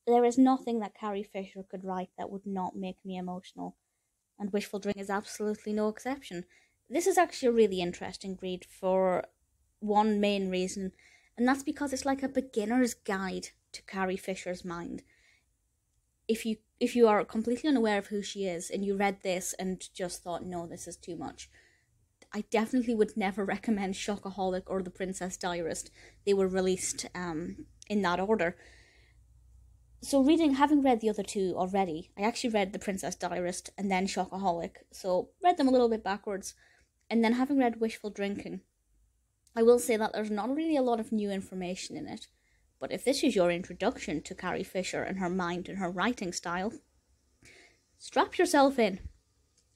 There is nothing that Carrie Fisher could write that would not make me emotional, and Wishful Drink is absolutely no exception. This is actually a really interesting read for one main reason, and that's because it's like a beginner's guide to Carrie Fisher's mind. If you are completely unaware of who she is and you read this and just thought, no, this is too much, I definitely would never recommend Shockaholic or The Princess Diarist. They were released in that order. So having read the other two already, I actually read The Princess Diarist and then Shockaholic, so read them a little bit backwards, and then having read Wishful Drinking, I will say that there's not really a lot of new information in it, but if this is your introduction to Carrie Fisher and her mind and her writing style, strap yourself in,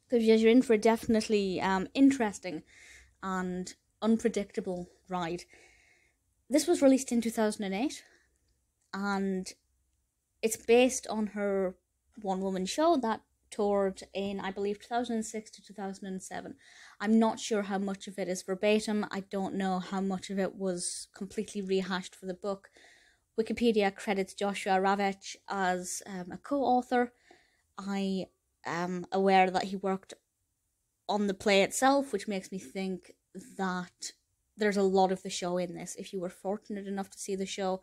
because you're in for a definitely interesting and unpredictable ride. This was released in 2008, and it's based on her one-woman show that toured in, I believe, 2006 to 2007. I'm not sure how much of it is verbatim. I don't know how much of it was completely rehashed for the book. Wikipedia credits Joshua Ravech as a co-author. I am aware that he worked on the play itself, which makes me think that there's a lot of the show in this. If you were fortunate enough to see the show,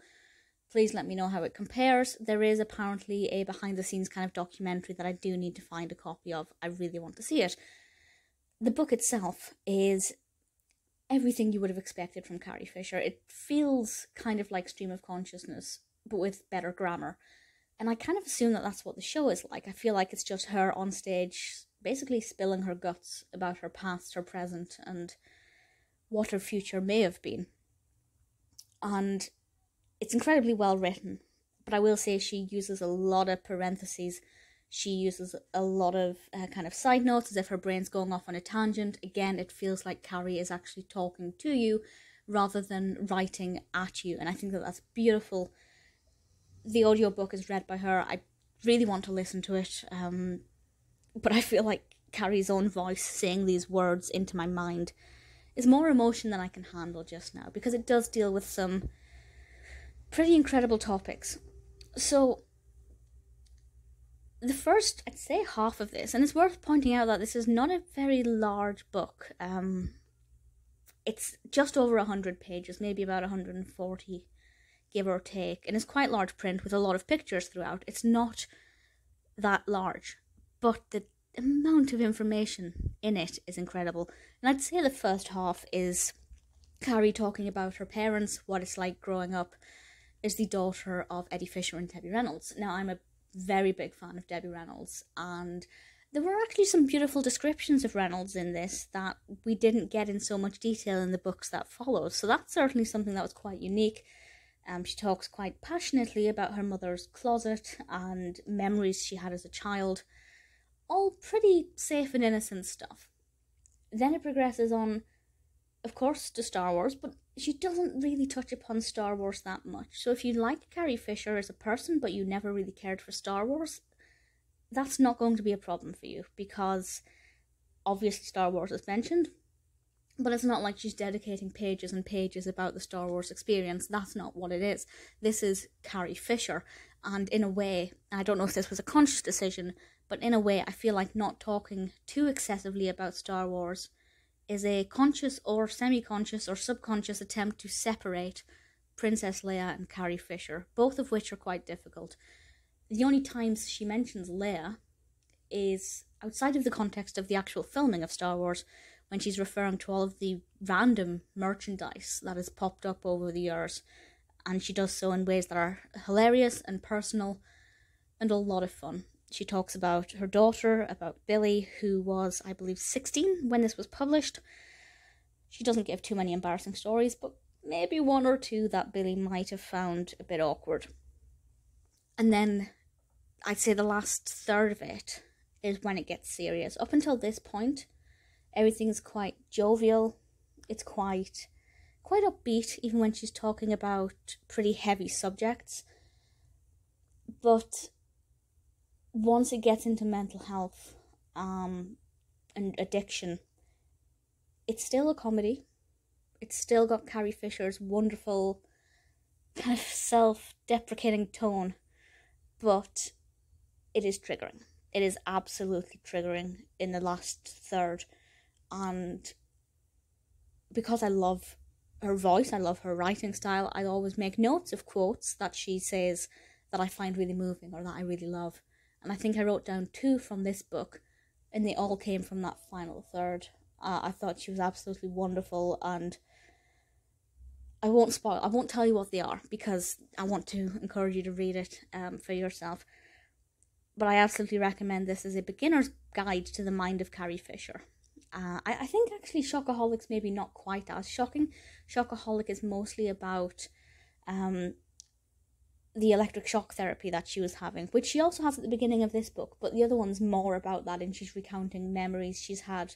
please let me know how it compares. There is apparently a behind-the-scenes kind of documentary that I do need to find a copy of. I really want to see it. The book itself is everything you would have expected from Carrie Fisher. It feels kind of like Stream of Consciousness, but with better grammar. And I kind of assume that that's what the show is like. I feel like it's just her on stage, basically spilling her guts about her past, her present, and what her future may have been. And it's incredibly well written, but I will say she uses a lot of parentheses. She uses a lot of kind of side notes as if her brain's going off on a tangent. Again, it feels like Carrie is actually talking to you rather than writing at you, and I think that that's beautiful. The audiobook is read by her. I really want to listen to it, but I feel like Carrie's own voice saying these words into my mind is more emotion than I can handle just now, because it does deal with some pretty incredible topics. So the first, I'd say, half of this, and it's worth pointing out that this is not a very large book. It's just over 100 pages, maybe about 140, give or take, and it's quite large print with a lot of pictures throughout. It's not that large, but the amount of information in it is incredible. And I'd say the first half is Carrie talking about her parents, what it's like growing up as the daughter of Eddie Fisher and Debbie Reynolds. Now, I'm a very big fan of Debbie Reynolds, and there were actually some beautiful descriptions of Reynolds in this that we didn't get in so much detail in the books that followed, so that's certainly something that was quite unique. She talks quite passionately about her mother's closet and memories she had as a child, all pretty safe and innocent stuff. Then it progresses on, of course, to Star Wars, but she doesn't really touch upon Star Wars that much. So if you like Carrie Fisher as a person, but you never really cared for Star Wars, that's not going to be a problem for you, because obviously Star Wars is mentioned, but it's not like she's dedicating pages and pages about the Star Wars experience. That's not what it is. This is Carrie Fisher, and in a way, I don't know if this was a conscious decision, but in a way I feel like not talking too excessively about Star Wars is a conscious or semi-conscious or subconscious attempt to separate Princess Leia and Carrie Fisher, both of which are quite difficult. The only times she mentions Leia is outside of the context of the actual filming of Star Wars, when she's referring to all of the random merchandise that has popped up over the years, and she does so in ways that are hilarious and personal and a lot of fun. She talks about her daughter, about Billy, who was, I believe, 16 when this was published. She doesn't give too many embarrassing stories, but maybe one or two that Billy might have found a bit awkward. And then I'd say the last third of it is when it gets serious. Up until this point, everything's quite jovial. It's quite upbeat, even when she's talking about pretty heavy subjects. But once it gets into mental health and addiction, it's still a comedy. It's still got Carrie Fisher's wonderful kind of self-deprecating tone, but it is triggering. It is absolutely triggering in the last third, and because I love her voice, I love her writing style, I always make notes of quotes that she says that I find really moving or that I really love. And I think I wrote down 2 from this book, and they all came from that final third. I thought she was absolutely wonderful, and I won't tell you what they are because I want to encourage you to read it for yourself. But I absolutely recommend this as a beginner's guide to the mind of Carrie Fisher. I think actually Shockaholics maybe not quite as shocking. Shockaholic is mostly about the electric shock therapy that she was having, which she also has at the beginning of this book, but the other one's more about that, and she's recounting memories she's had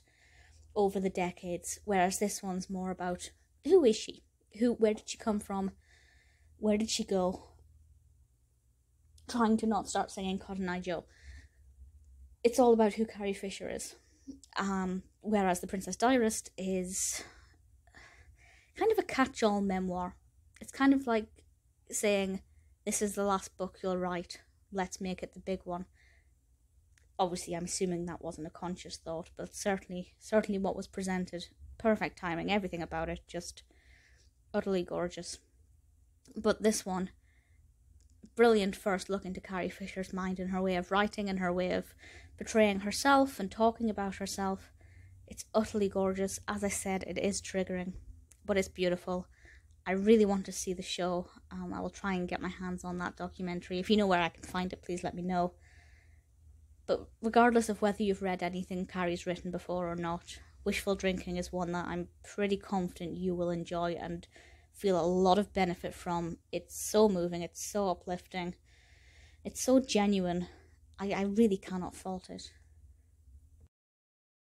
over the decades, whereas this one's more about who is she? Where did she come from? Where did she go? Trying to not start singing Cotton Eye Joe. It's all about who Carrie Fisher is. Whereas The Princess Diarist is kind of a catch-all memoir. It's kind of like saying, this is the last book you'll write, let's make it the big one. Obviously, I'm assuming that wasn't a conscious thought, but certainly what was presented, perfect timing, everything about it, just utterly gorgeous. But this one, brilliant first look into Carrie Fisher's mind and her way of writing and her way of portraying herself and talking about herself. It's utterly gorgeous. As I said, it is triggering, but it's beautiful. I really want to see the show. I will try and get my hands on that documentary. If you know where I can find it, please let me know. But regardless of whether you've read anything Carrie's written before or not, Wishful Drinking is one that I'm pretty confident you will enjoy and feel a lot of benefit from. It's so moving, it's so uplifting, it's so genuine. I really cannot fault it.